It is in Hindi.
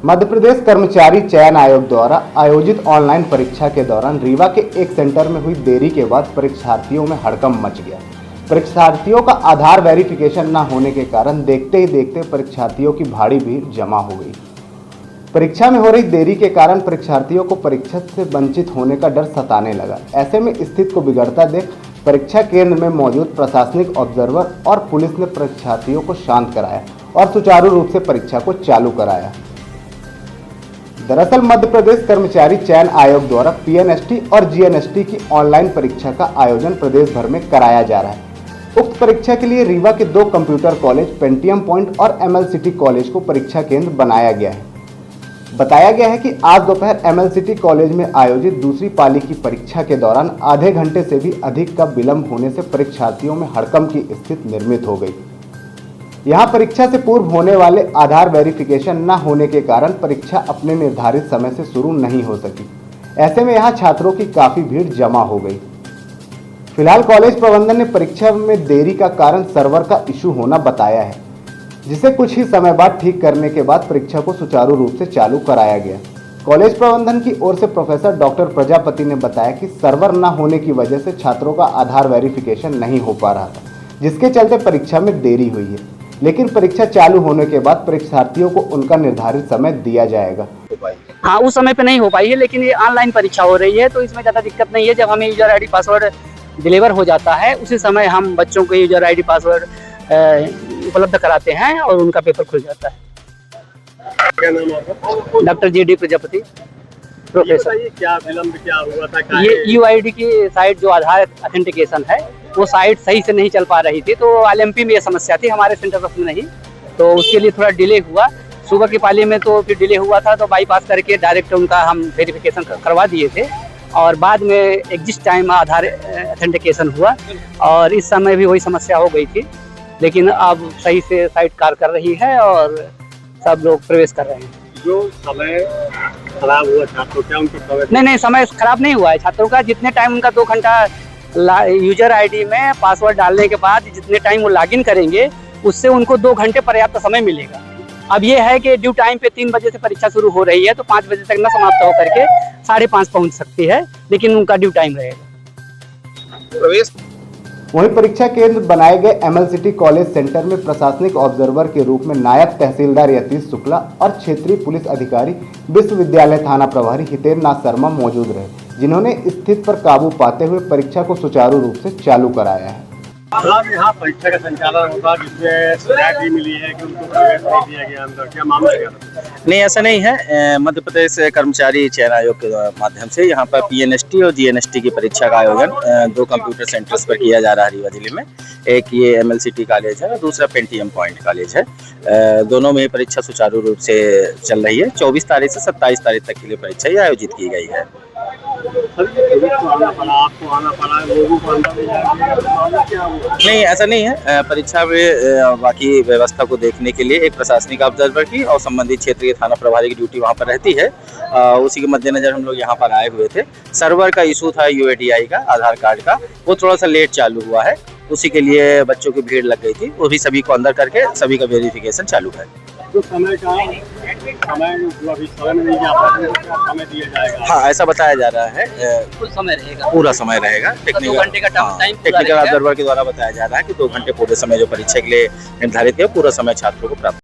मध्य प्रदेश कर्मचारी चयन आयोग द्वारा आयोजित ऑनलाइन परीक्षा के दौरान रीवा के एक सेंटर में हुई देरी के बाद परीक्षार्थियों में हड़कंप मच गया। परीक्षार्थियों का आधार वेरिफिकेशन न होने के कारण देखते ही देखते परीक्षार्थियों की भारी भीड़ जमा हो गई। परीक्षा में हो रही देरी के कारण परीक्षार्थियों को परीक्षा से वंचित होने का डर सताने लगा। ऐसे में स्थिति को बिगड़ता देख परीक्षा केंद्र में मौजूद प्रशासनिक ऑब्जर्वर और पुलिस ने परीक्षार्थियों को शांत कराया और सुचारू रूप से परीक्षा को चालू कराया। दरअसल मध्य प्रदेश कर्मचारी चयन आयोग द्वारा पीएनएसटी और जीएनएसटी की ऑनलाइन परीक्षा का आयोजन प्रदेश भर में कराया जा रहा है। उक्त परीक्षा के लिए रीवा के 2 कंप्यूटर कॉलेज पेंटियम पॉइंट और एमएल सिटी कॉलेज को परीक्षा केंद्र बनाया गया है। बताया गया है कि आज दोपहर एमएल सिटी कॉलेज में आयोजित दूसरी पाली की परीक्षा के दौरान आधे घंटे से भी अधिक का विलंब होने से परीक्षार्थियों में हड़कंप की स्थिति निर्मित हो गई। यहाँ परीक्षा से पूर्व होने वाले आधार वेरिफिकेशन न होने के कारण परीक्षा अपने निर्धारित समय से शुरू नहीं हो सकी। ऐसे में यहाँ छात्रों की काफी भीड़ जमा हो गई। फिलहाल कॉलेज प्रबंधन ने परीक्षा में देरी का कारण सर्वर का इशू होना बताया है, जिसे कुछ ही समय बाद ठीक करने के बाद परीक्षा को सुचारू रूप से चालू कराया गया। कॉलेज प्रबंधन की ओर से प्रोफेसर डॉक्टर प्रजापति ने बताया कि सर्वर न होने की वजह से छात्रों का आधार वेरिफिकेशन नहीं हो पा रहा था, जिसके चलते परीक्षा में देरी हुई है। लेकिन परीक्षा चालू होने के बाद परीक्षार्थियों को उनका निर्धारित समय दिया जाएगा। हाँ, उस समय पे नहीं हो पाई है, लेकिन ये ऑनलाइन परीक्षा हो रही है तो इसमें ज़्यादा दिक्कत नहीं है। जब हमें यूजर आईडी पासवर्ड डिलीवर हो जाता है उसी समय हम बच्चों को यूजर आईडी पासवर्ड उपलब्ध कराते हैं और उनका पेपर खुल जाता है। क्या नाम आपका? Doctor JD Prajapati professor. ये क्या विलंब क्या हुआ था? ये यूआईडी की साइट जो आधार ऑथेंटिकेशन है वो साइट सही से नहीं चल पा रही थी, तो LMP में ये समस्या थी, हमारे सेंटर पर नहीं, तो उसके लिए थोड़ा डिले हुआ। सुबह की पाली में तो फिर डिले हुआ था, तो बाईपास करके डायरेक्ट उनका हम वेरिफिकेशन करवा दिए थे और बाद में एग्जिस्ट टाइम आधार ऑथेंटिकेशन हुआ और इस समय भी वही समस्या हो गई थी। लेकिन अब सही से साइट कार्य कर रही है और सब लोग प्रवेश कर रहे हैं। जो समय खराब हुआ छात्रों, क्या उनको समय? नहीं, समय खराब नहीं हुआ है छात्रों का। जितने टाइम उनका 2 घंटा यूजर आईडी में पासवर्ड डालने के बाद जितने टाइम वो लॉगिन करेंगे उससे उनको 2 घंटे पर्याप्त समय मिलेगा। अब ये है कि ड्यू टाइम पे 3 बजे से परीक्षा शुरू हो रही है तो 5 बजे तक ना समाप्त होकर के 5:30 पहुंच सकती है, लेकिन उनका ड्यू टाइम रहेगा। वहीं परीक्षा केंद्र बनाए गए एमएल सिटी कॉलेज सेंटर में प्रशासनिक ऑब्जर्वर के रूप में नायब तहसीलदार यतीश शुक्ला और क्षेत्रीय पुलिस अधिकारी विश्वविद्यालय थाना प्रभारी हितेंद्र नाथ शर्मा मौजूद रहे, जिन्होंने स्थिति पर काबू पाते हुए परीक्षा को सुचारू रूप से चालू कराया है। आज यहाँ परीक्षा का संचालन होगा जिसमें शिकायत भी मिली है कि उनको प्रवेश नहीं दिया गया अंदर, क्या मामला क्या था? नहीं, ऐसा नहीं है। मध्य प्रदेश कर्मचारी चयन आयोग के माध्यम से यहाँ पर पीएनएसटी और जीएनएसटी की परीक्षा का आयोजन 2 कंप्यूटर सेंटर्स पर किया जा रहा है रीवा जिले में। एक ये एमएल सिटी कॉलेज है और दूसरा पेंटियम पॉइंट कॉलेज है। दोनों में परीक्षा सुचारू रूप से चल रही है। 24 तारीख से 27 तारीख तक के लिए परीक्षा ये आयोजित की गई है। नहीं, ऐसा नहीं है। परीक्षा में बाकी व्यवस्था को देखने के लिए एक प्रशासनिक ऑब्जर्वर की और संबंधित क्षेत्रीय थाना प्रभारी की ड्यूटी वहां पर रहती है। उसी के मद्देनजर हम लोग यहाँ पर आए हुए थे। सर्वर का इशू था UIDI का, आधार कार्ड का, वो थोड़ा सा लेट चालू हुआ है, उसी के लिए बच्चों की भीड़ लग गई थी। वो भी सभी को अंदर करके सभी का वेरिफिकेशन चालू है। तो समय में नहीं जा पाते, समय दिया जाएगा? हाँ, ऐसा बताया जा रहा है। पूरा समय रहेगा। टेक्निकल ऑब्जर्वर के द्वारा बताया जा रहा है कि 2 घंटे पूरे समय जो परीक्षा के लिए निर्धारित है पूरा समय छात्रों को प्राप्त